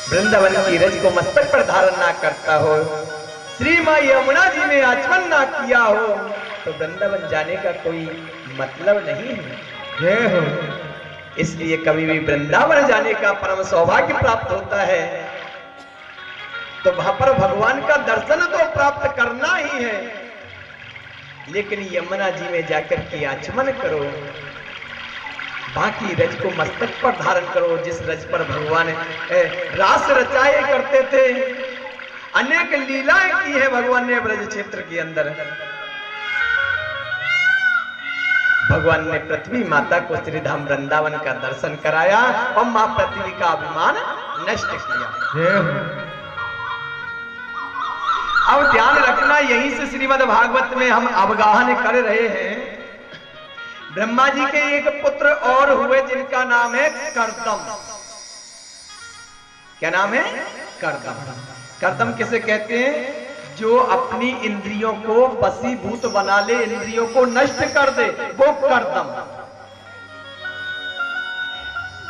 वृंदावन की रज को मस्तक पर धारण ना करता हो, श्री माँ यमुना जी ने आचमन ना किया हो, तो वृंदावन जाने का कोई मतलब नहीं है। जय हो। इसलिए कभी भी वृंदावन जाने का परम सौभाग्य प्राप्त होता है तो वहां पर भगवान का दर्शन तो प्राप्त करना ही है, लेकिन यमुना जी में जाकर के आचमन करो, बाकी रज को मस्तक पर धारण करो। जिस रज पर भगवान रास रचाए करते थे, अनेक लीलाएं की है भगवान ने ब्रज क्षेत्र के अंदर। भगवान ने पृथ्वी माता को श्रीधाम वृंदावन का दर्शन कराया और मां पृथ्वी का अभिमान नष्ट किया। अब ध्यान रखना, यहीं से श्रीमद् भागवत में हम अवगाहन कर रहे हैं। ब्रह्मा जी के एक पुत्र और हुए जिनका नाम है कर्दम। क्या नाम है? कर्दम। कर्दम किसे कहते हैं? जो अपनी इंद्रियों को वशीभूत बना ले, इंद्रियों को नष्ट कर दे, वो कर्दम।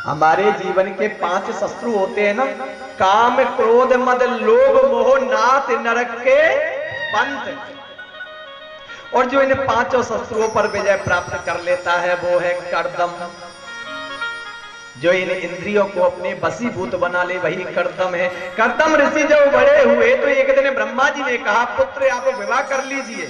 हमारे जीवन के 5 शत्रु होते हैं ना, काम क्रोध मद लोभ मोह नाथ नरक के पंथ। और जो इन 5 शत्रुओं पर विजय प्राप्त कर लेता है वो है कर्दम। जो इन इंद्रियों को अपने वशीभूत बना ले वही कर्दम है। कर्दम ऋषि जब बड़े हुए तो एक दिन ब्रह्मा जी ने कहा, पुत्र आप विवाह कर लीजिए।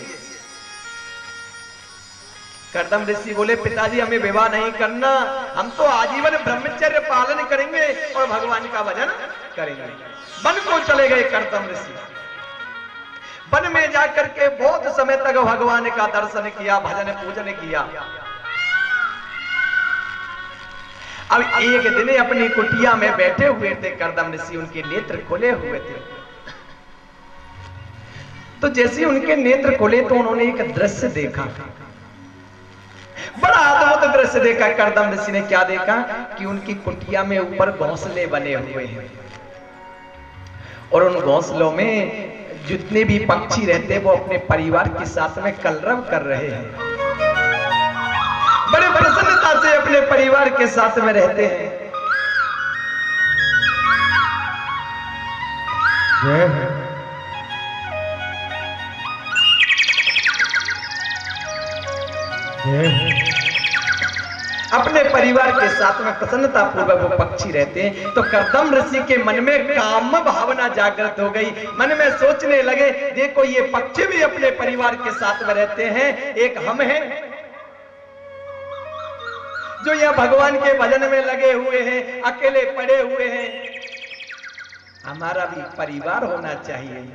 कर्दम ऋषि बोले, पिताजी हमें विवाह नहीं करना, हम तो आजीवन ब्रह्मचर्य पालन करेंगे और भगवान का भजन करेंगे। वन को चले गए कर्दम ऋषि। वन में जाकर के बहुत समय तक भगवान का दर्शन किया, भजन पूजन किया। अब एक दिन अपनी कुटिया में बैठे हुए थे कर्दम ऋषि, उनके नेत्र खुले हुए थे। तो जैसे उनके नेत्र खुले तो उन्होंने एक दृश्य देखा, बड़ा अद्भुत दृश्य देखा। कर्दम ऋषि ने क्या देखा कि उनकी कुटिया में ऊपर घोंसले बने हुए हैं और उन घोंसलों में जितने भी पक्षी रहते हैं वो अपने परिवार के साथ में कलरव कर रहे हैं, बड़े प्रसन्नता से अपने परिवार के साथ में रहते हैं। अपने परिवार के साथ में प्रसन्नता पूर्वक वो पक्षी रहते हैं। तो कर्दम ऋषि के मन में काम भावना जागृत हो गई। मन में सोचने लगे, देखो ये पक्षी भी अपने परिवार के साथ में रहते हैं, एक हम हैं जो यह भगवान के भजन में लगे हुए हैं, अकेले पड़े हुए हैं। हमारा भी परिवार होना चाहिए।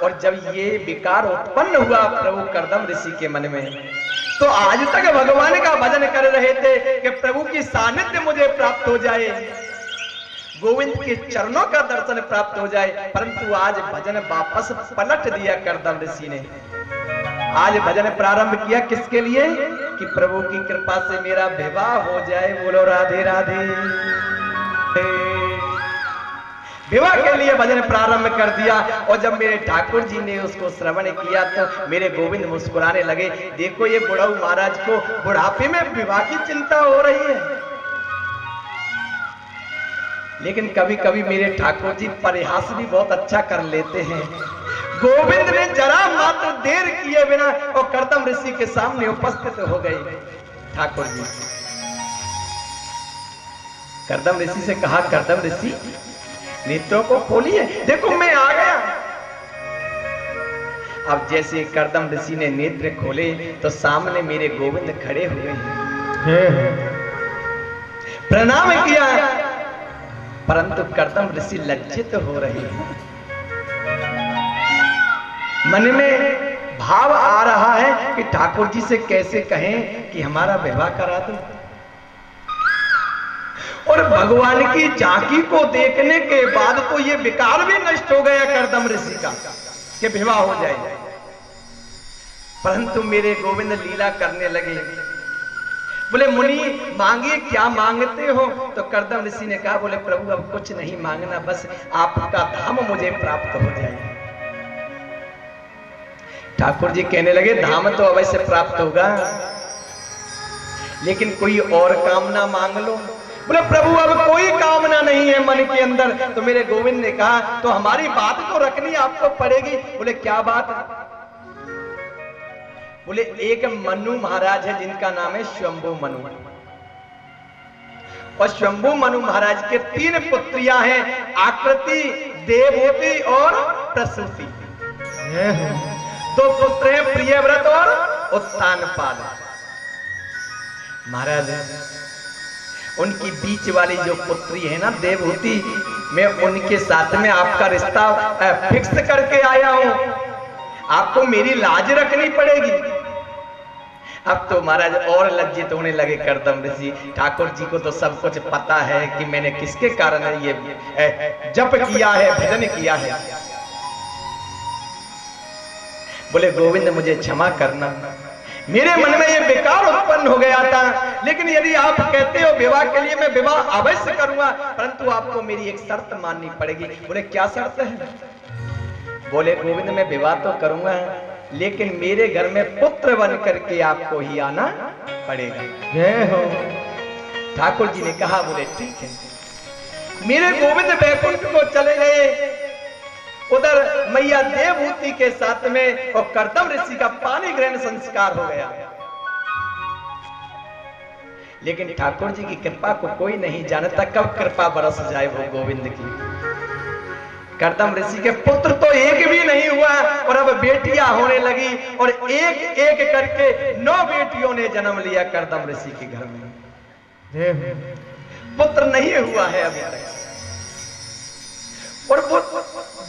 और जब ये विकार उत्पन्न हुआ प्रभु कर्दम ऋषि के मन में, तो आज तक भगवान का भजन कर रहे थे कि प्रभु की सानिध्य मुझे प्राप्त हो जाए, गोविंद के चरणों का दर्शन प्राप्त हो जाए। परंतु आज भजन वापस पलट दिया कर्दम ऋषि ने। आज भजन प्रारंभ किया किसके लिए? कि प्रभु की कृपा से मेरा विवाह हो जाए। बोलो राधे राधे। विवाह के लिए भजन प्रारंभ कर दिया। और जब मेरे ठाकुर जी ने उसको श्रवण किया तो मेरे गोविंद मुस्कुराने लगे। देखो ये बुढ़ऊ महाराज को बुढ़ापे में विवाह की चिंता हो रही है, लेकिन कभी कभी मेरे ठाकुर जी परिहास भी बहुत अच्छा कर लेते हैं। गोविंद ने जरा मात्र देर किए बिना और कर्दम ऋषि के सामने उपस्थित हो गए। ठाकुर जी कर्दम ऋषि से कहा, कर्दम ऋषि नेत्रों को खोलिए, देखो मैं आ गया। अब जैसे कर्दम ऋषि ने नेत्र खोले तो सामने मेरे गोविंद खड़े हुए हैं। प्रणाम किया, परंतु कर्दम ऋषि लज्जित हो रहे हैं। मन में भाव आ रहा है कि ठाकुर जी से कैसे कहें कि हमारा विवाह करा दो। और भगवान की झांकी को देखने के बाद तो ये विकार भी नष्ट हो गया कर्दम ऋषि का कि विवाह हो जाए। परंतु मेरे गोविंद लीला करने लगे। बोले, मुनि मांगिए, क्या मांगते हो? तो कर्दम ऋषि ने कहा, बोले प्रभु अब कुछ नहीं मांगना, बस आपका धाम मुझे प्राप्त हो जाए। ठाकुर जी कहने लगे, धाम तो अवश्य प्राप्त होगा, लेकिन कोई और कामना मांग लो। बोले प्रभु अब कोई कामना नहीं है मन के अंदर। तो मेरे गोविंद ने कहा तो हमारी बात तो रखनी आपको पड़ेगी। बोले क्या बात? बोले एक मनु महाराज है जिनका नाम है शंभु मनु, और शंभु मनु महाराज के 3 पुत्रियां हैं, आकृति, देवहूति और प्रसूति। 2 पुत्र हैं, प्रियव्रत और उत्तानपाद। महाराज उनकी बीच वाली जो पुत्री है ना देवहूति, मैं उनके साथ में आपका रिश्ता फिक्स करके आया हूं। आपको मेरी लाज रखनी पड़ेगी। अब तो महाराज और लज्जित होने लगे करदम ऋषि। ठाकुर जी को तो सब कुछ पता है कि मैंने किसके कारण ये जप किया है, भजन किया है। बोले गोविंद मुझे क्षमा करना, मेरे मन में ये विकार उत्पन्न हो गया था, लेकिन यदि आप कहते हो विवाह के लिए मैं विवाह अवश्य करूंगा, परंतु आपको मेरी एक शर्त माननी पड़ेगी। बोले क्या शर्त है? बोले गोविंद मैं विवाह तो करूंगा, लेकिन मेरे घर में पुत्र बन करके आपको ही आना पड़ेगा। जय हो। ठाकुर जी ने कहा बोले ठीक है। मेरे गोविंद वैकुंठ को चले गए, उधर मैया देवहूति के साथ में और करदम ऋषि का पानी ग्रहण संस्कार हो गया। लेकिन ठाकुर जी की कृपा को कोई नहीं जानता कब कृपा बरस जाए वो गोविंद की। करदम ऋषि के पुत्र तो एक भी नहीं हुआ, और अब बेटियां होने लगी, और एक एक करके 9 बेटियों ने जन्म लिया करदम ऋषि के घर में। पुत्र नहीं हुआ है अभी तक। और वो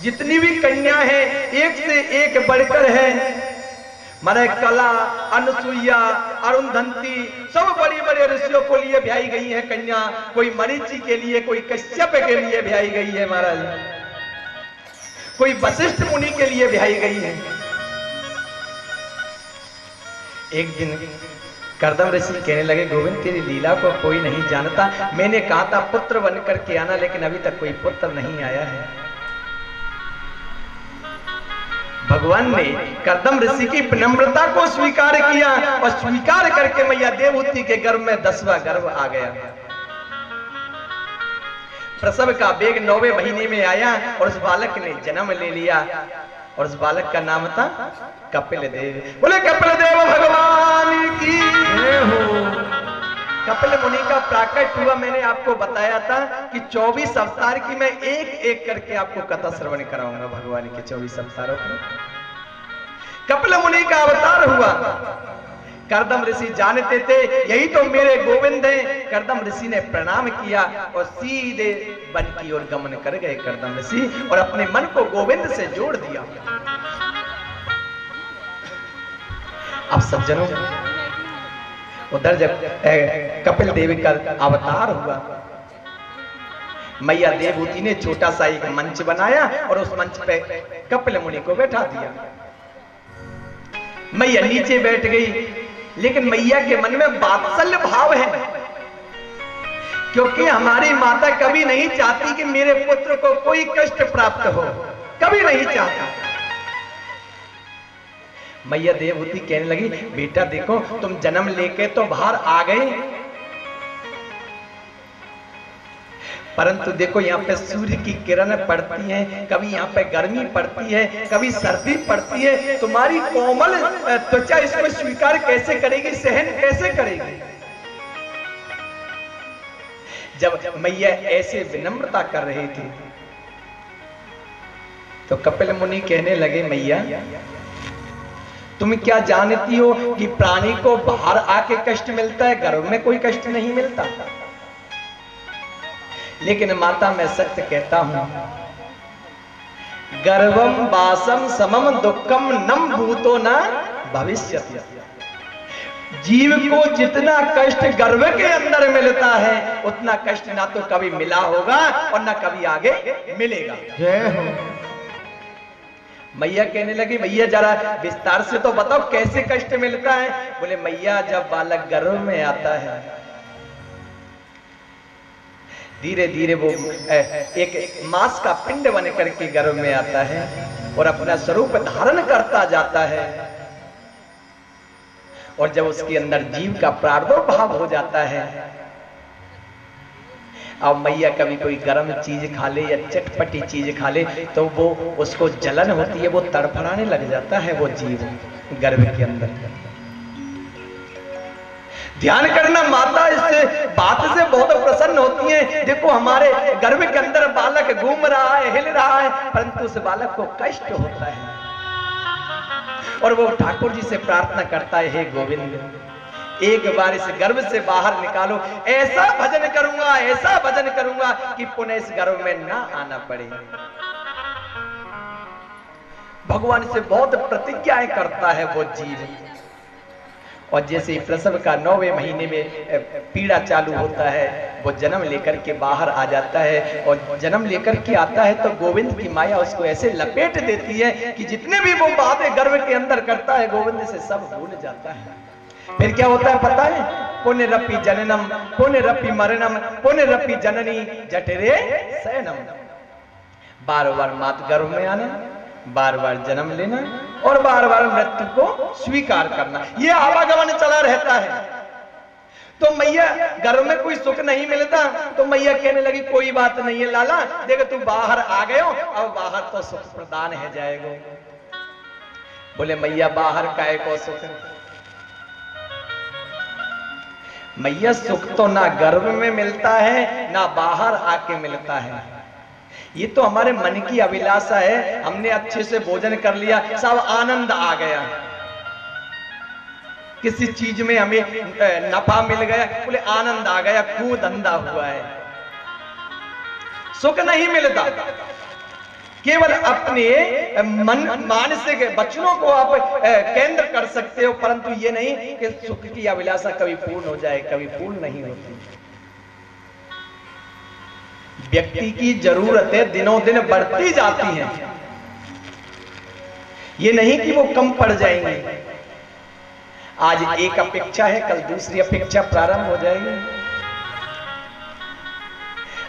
जितनी भी कन्या हैं एक से एक बढ़कर है। मारे कला, अनुसुईया, अरुंधति सब बड़ी बड़े ऋषियों को लिए ब्याही गई है कन्या। कोई मरीचि के लिए, कोई कश्यप के लिए ब्याही गई है महाराज, कोई वशिष्ठ मुनि के लिए ब्याही गई है। एक दिन करदम ऋषि कहने लगे गोविंद तेरी लीला को कोई नहीं जानता। मैंने कहा था पुत्र बन करके आना, लेकिन अभी तक कोई पुत्र नहीं आया है। भगवान ने करदम ऋषि की विनम्रता को स्वीकार किया, और स्वीकार करके मैया देवहूति के गर्भ में 10वां गर्भ आ गया। प्रसव का वेग 9वें महीने में आया, और उस बालक ने जन्म ले लिया, और उस बालक का नाम था कपिल देव। बोले कपिल देव भगवान की जय हो। कपिल मुनि का प्राकट हुआ, मैंने आपको बताया था कि 24 अवतार की मैं एक एक करके आपको कथा श्रवण कराऊंगा। भगवान के 24 अवतारों में कपिल मुनि का अवतार हुआ। करदम ऋषि जानते थे यही तो मेरे गोविंद हैं। करदम ऋषि ने प्रणाम किया और सीधे वन की ओर गमन कर गए करदम ऋषि, और अपने मन को गोविंद से जोड़ दिया। अब सज्जनों उधर जब कपिल देव का अवतार हुआ, मैया देवहूति ने छोटा सा एक मंच बनाया, और उस मंच पे कपिल मुनि को बैठा दिया। मैया नीचे बैठ गई, लेकिन मैया के मन में वात्सल्य भाव है, क्योंकि हमारी माता कभी नहीं चाहती कि मेरे पुत्र को कोई कष्ट प्राप्त हो, कभी नहीं चाहती। मैया देवहूति कहने लगी बेटा देखो तुम जन्म लेके तो बाहर आ गए, परंतु देखो यहाँ पे सूर्य की किरण पड़ती है, कभी यहाँ पे गर्मी पड़ती है, कभी सर्दी पड़ती है। तुम्हारी कोमल त्वचा इसको स्वीकार कैसे करेगी, सहन कैसे करेगी? जब मैया ऐसे विनम्रता कर रही थी तो कपिल मुनि कहने लगे मैया तुम क्या जानती हो कि प्राणी को बाहर आके कष्ट मिलता है, गर्भ में कोई कष्ट नहीं मिलता। लेकिन माता मैं सत्य कहता हूं, गर्भम वासम समम दुखम नम भूतो न भविष्यति। जीव को जितना कष्ट गर्भ के अंदर मिलता है उतना कष्ट ना तो कभी मिला होगा और ना कभी आगे मिलेगा। जय हो। मैया कहने लगी भैया जरा विस्तार से तो बताओ कैसे कष्ट मिलता है। बोले मैया जब बालक गर्भ में आता है धीरे धीरे वो एक मांस का पिंड बन करके गर्भ में आता है और अपना स्वरूप धारण करता जाता है, और जब उसके अंदर जीव का प्रादुर्भाव हो जाता है अब मैया कभी कोई गर्म चीज खा ले या चटपटी चीज खा ले तो वो उसको जलन होती है, वो तड़फड़ाने लग जाता है वो जीव गर्भ के अंदर। ध्यान करना, माता इस बात से बहुत प्रसन्न होती है। देखो हमारे गर्भ के अंदर बालक घूम रहा है, हिल रहा है, परंतु उस बालक को कष्ट होता है और वो ठाकुर जी से प्रार्थना करता है, हे गोविंद एक बार इस गर्भ से बाहर निकालो, ऐसा भजन करूंगा, ऐसा भजन करूंगा कि पुनः इस गर्भ में ना आना पड़े। भगवान से बहुत प्रतिज्ञाएं करता है वो जीव। और जैसे ही प्रसव का 9वें महीने में पीड़ा चालू होता है, वो जन्म लेकर के बाहर आ जाता है और जन्म लेकर के आता है तो गोविंद की माया उसको ऐसे लपेट देती है कि जितने भी वो बातें गर्भ के अंदर करता है गोविंद से सब भूल जाता है। फिर क्या होता है पता है? पुनरपि जननम पुनरपि मरणम पुनरपि जननी जठरे शयनम। बार बार मात गर्भ में आना, बार बार जन्म लेना और बार बार मृत्यु को स्वीकार करना, ये आवागमन चला रहता है। तो मैया गर्भ में कोई सुख नहीं मिलता तो मैया कहने लगी कोई बात नहीं है लाला, देख तू बाहर आ गए हो, अब बाहर तो सुख प्रदान है जाएगा। बोले मैया बाहर काहे को सुख? मैया सुख तो ना गर्भ में मिलता है ना बाहर आके मिलता है, ये तो हमारे मन की अभिलाषा है। हमने अच्छे से भोजन कर लिया, सब आनंद आ गया, किसी चीज में हमें नफा मिल गया, बोले आनंद आ गया, खूब धंधा हुआ है। सुख नहीं मिलता, केवल अपने मानसिक वचनों को आप केंद्र कर सकते हो, परंतु ये नहीं कि सुख की अभिलाषा कभी पूर्ण हो जाए, कभी पूर्ण नहीं होती। व्यक्ति की जरूरतें दिनों दिन बढ़ती जाती हैं, ये नहीं कि वो कम पड़ जाएंगी। आज एक अपेक्षा है, कल दूसरी अपेक्षा प्रारंभ हो जाएगी।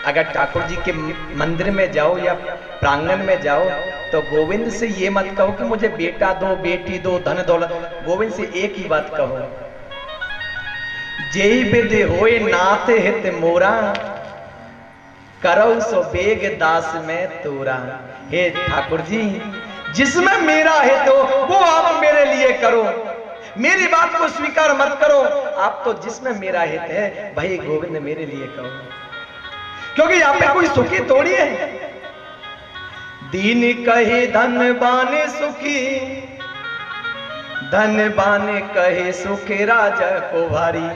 अगर ठाकुर जी के मंदिर में जाओ या प्रांगण में जाओ तो गोविंद से ये मत कहो कि मुझे बेटा दो, बेटी दो, धन दौलत। गोविंद से एक ही बात कहो, जेई विधि होए नाथ हित मोरा, करो सो बेग दास में तोरा। हे ठाकुर जी, जिसमें मेरा हित हो वो आप मेरे लिए करो, मेरी बात को स्वीकार मत करो। आप तो जिसमें मेरा हित है भाई गोविंद मेरे लिए करो, क्योंकि यहाँ पे कोई सुखी थोड़ी है। दीन कहे धन बाने सुखी, धन बाने कहे सुखी राजा को भारी,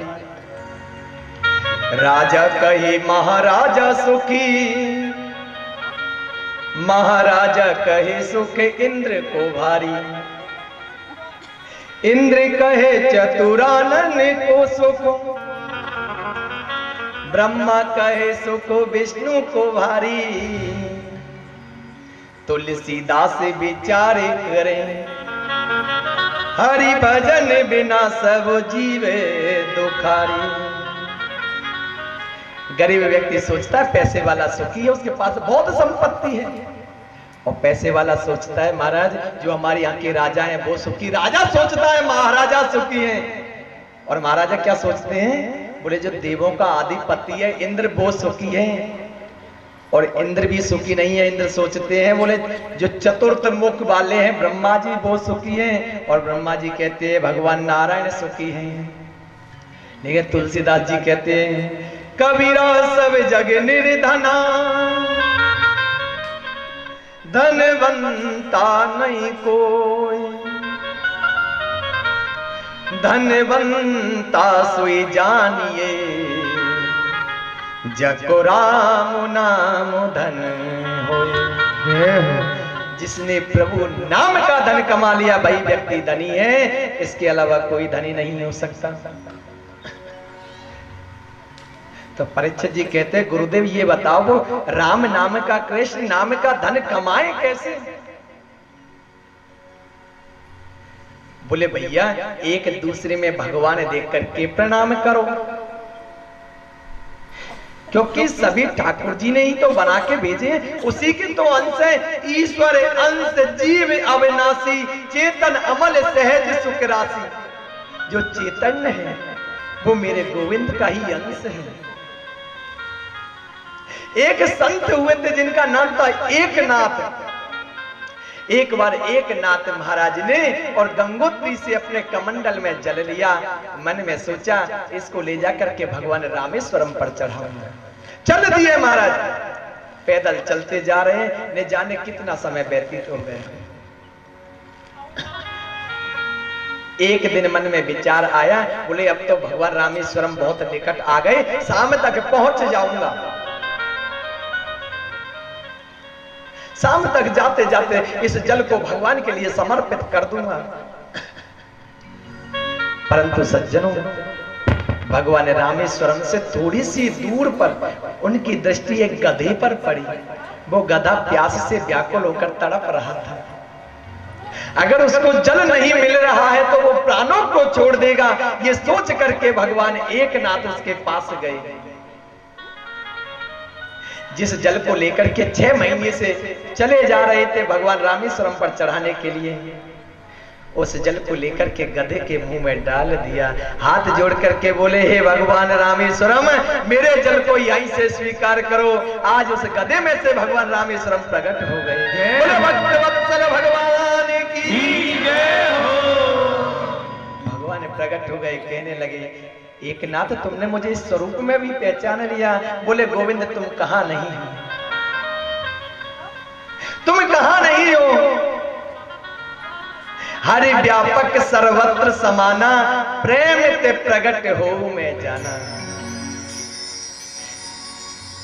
राजा कहे महाराजा सुखी, महाराजा कहे सुख इंद्र को भारी, इंद्र कहे चतुरानन को सुख, ब्रह्मा कहे सुख विष्णु को भारी। तुलसीदास विचारे करें, हरि भजन बिना सब जीवे दुखारी। गरीब व्यक्ति सोचता है पैसे वाला सुखी है, उसके पास बहुत संपत्ति है, और पैसे वाला सोचता है महाराज जो हमारे यहाँ के राजा हैं वो सुखी। राजा सोचता है महाराजा सुखी हैं, और महाराजा क्या सोचते हैं? बोले जो देवों का आधिपति है इंद्र वो सुखी है, और इंद्र भी सुखी नहीं है। इंद्र सोचते हैं बोले जो चतुर्थ मुख वाले हैं ब्रह्मा जी वो सुखी हैं, और ब्रह्मा जी कहते हैं भगवान नारायण सुखी हैं। लेकिन तुलसीदास जी कहते हैं कबीरा सब जग निर्धना, धनवंता नहीं कोई, धनवंता सोई जानिए, जको राम नाम धन होए। जिसने प्रभु नाम का धन कमा लिया भाई व्यक्ति धनी है, इसके अलावा कोई धनी नहीं हो सकता। तो परीक्षित जी कहते हैं गुरुदेव ये बताओ वो राम नाम का, कृष्ण नाम का धन कमाए कैसे? बोले भैया एक दूसरे में भगवान देख करके प्रणाम करो, क्योंकि सभी ठाकुर जी ने ही तो बना के भेजे, उसी के तो अंश है। ईश्वर अंश जीव अविनाशी, चेतन अमल सहज सुख राशि। जो चेतन है वो मेरे गोविंद का ही अंश है। एक संत हुए थे जिनका नाम था एकनाथ। एक बार एकनाथ महाराज ने और गंगोत्री से अपने कमंडल में जल लिया। मन में सोचा इसको ले जाकर के भगवान रामेश्वरम पर चढ़ाऊंगा। चल दिए महाराज, पैदल चलते जा रहे हैं, न जाने कितना समय व्यतीत हो गया। एक दिन मन में विचार आया, बोले अब तो भगवान रामेश्वरम बहुत निकट आ गए, शाम तक पहुंच जाऊंगा। शाम तक जाते जाते इस जल को भगवान के लिए समर्पित कर दूंगा। परंतु सज्जनों, भगवान रामेश्वरम से थोड़ी सी दूर पर उनकी दृष्टि एक गधे पर पड़ी। वो गधा प्यास से व्याकुल होकर तड़प रहा था। अगर उसको जल नहीं मिल रहा है तो वो प्राणों को छोड़ देगा, ये सोच करके भगवान एकनाथ उसके पास गए। जिस जल को लेकर के 6 महीने से चले जा रहे थे भगवान रामेश्वरम पर चढ़ाने के लिए, उस जल को लेकर के गधे के मुंह में डाल दिया। हाथ जोड़ करके बोले, हे भगवान रामेश्वरम, मेरे जल को यहीं से स्वीकार करो। आज उस गधे में से भगवान रामेश्वरम प्रकट हो गए। बोले भक्तवत्सल भगवान की जय हो। भगवान प्रकट हो गए, कहने लगे, एकनाथ तुमने मुझे इस स्वरूप में भी पहचान लिया। बोले, गोविंद तुम कहां नहीं हो, तुम कहां नहीं हो। हरि व्यापक सर्वत्र समाना, प्रेम ते प्रगट हो मैं जाना।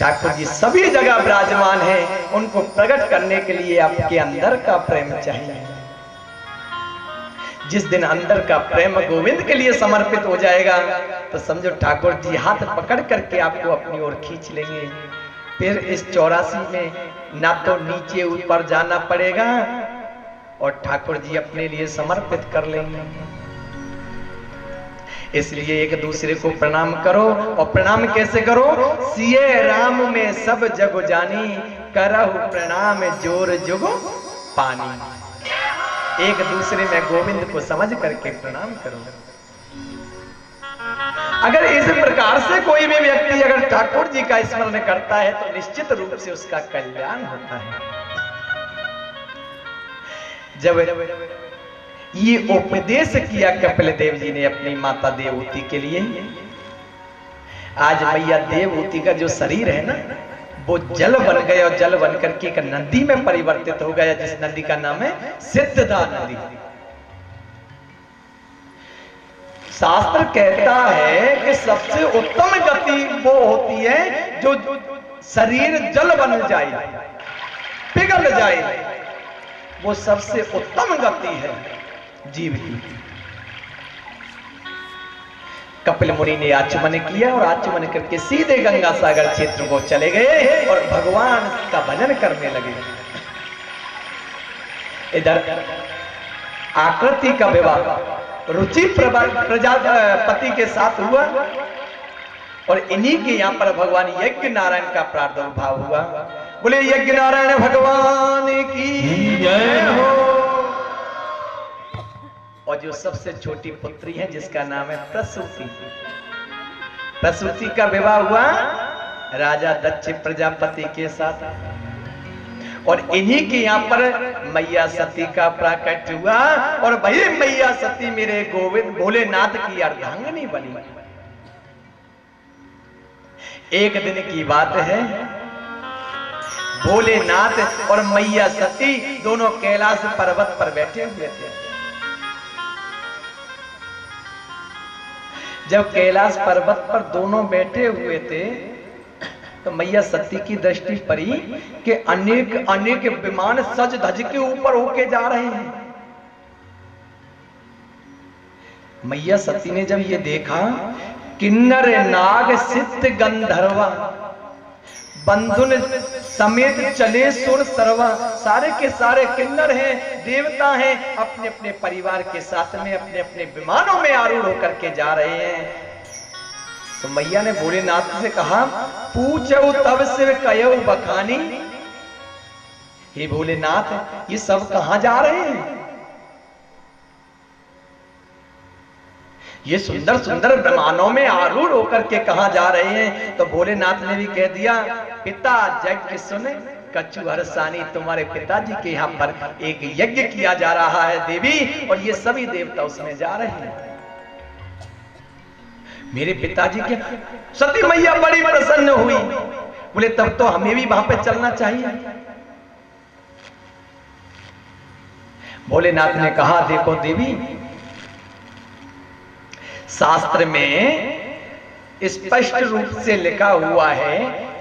ठाकुर जी सभी जगह विराजमान है, उनको प्रकट करने के लिए आपके अंदर का प्रेम चाहिए। जिस दिन अंदर का प्रेम गोविंद के लिए समर्पित हो जाएगा तो समझो ठाकुर जी हाथ पकड़ करके आपको अपनी ओर खींच लेंगे। फिर इस 84 में ना तो नीचे ऊपर जाना पड़ेगा और ठाकुर जी अपने लिए समर्पित कर लेंगे। इसलिए एक दूसरे को प्रणाम करो, और प्रणाम कैसे करो? सिए राम में सब जग जानी, करहु प्रणाम जोर जुगो पानी। एक दूसरे में गोविंद को समझ करके प्रणाम करो। अगर इस प्रकार से कोई भी व्यक्ति अगर ठाकुर जी का स्मरण करता है तो निश्चित रूप से उसका कल्याण होता है। जब ये उपदेश किया कपिल देव जी ने अपनी माता देवहूति के लिए, आज मैया देवहूति का जो शरीर है ना, वो जल बन गया और जल बन करके एक नदी में परिवर्तित हो गया, जिस नदी का नाम है सिद्धदा नदी। शास्त्र कहता है कि सबसे उत्तम गति वो होती है जो शरीर जल बन जाए, पिघल जाए, वो सबसे उत्तम गति है जीव की। कपिल मुनि ने आचमन किया और आचमन करके सीधे गंगा सागर क्षेत्र को चले गए और भगवान का भजन करने लगे। इधर आकृति का विवाह रुचि प्रजापति के साथ हुआ और इन्हीं के यहाँ पर भगवान यज्ञ नारायण का प्रादुर्भाव हुआ। बोले यज्ञ नारायण भगवान की जय हो। और जो सबसे छोटी पुत्री है जिसका नाम है प्रसूति, प्रसूति का विवाह हुआ राजा दक्ष प्रजापति के साथ। और इन्हीं के यहाँ पर मैया सती का प्राकट्य हुआ और वही मैया सती मेरे गोविंद भोलेनाथ की अर्धांगिनी बनी। एक दिन की बात है, भोलेनाथ और मैया सती दोनों कैलाश पर्वत पर बैठे हुए थे। जब कैलाश पर्वत पर दोनों बैठे हुए थे तो मैया सती की दृष्टि पड़ी कि अनेक अनेक विमान सज धज के ऊपर होके जा रहे हैं। मैया सती ने जब ये देखा, किन्नर नाग सिद्ध गंधर्वा बंधुन समेत चले सुर सर्वा, सारे के सारे किन्नर हैं, देवता हैं, अपने अपने परिवार के साथ में अपने अपने विमानों में आरूढ़ होकर के जा रहे हैं। तो मैया ने भोलेनाथ से कहा, पूछो तब से कयो बखानी, हे भोलेनाथ ये सब कहां जा रहे हैं? ये सुंदर सुंदर विमानों में आरूढ़ होकर के कहां जा रहे हैं? तो भोलेनाथ ने भी कह दिया, पिता जग के सुने कछु हरसानी, तुम्हारे पिताजी के यहाँ पर एक यज्ञ किया जा रहा है देवी, और ये सभी देवता उसमें जा रहे हैं। मेरे पिताजी के सती मैया बड़ी प्रसन्न हुई, बोले तब तो हमें भी वहां पे चलना चाहिए। भोलेनाथ ने कहा, देखो देवी, शास्त्र में स्पष्ट रूप से लिखा हुआ है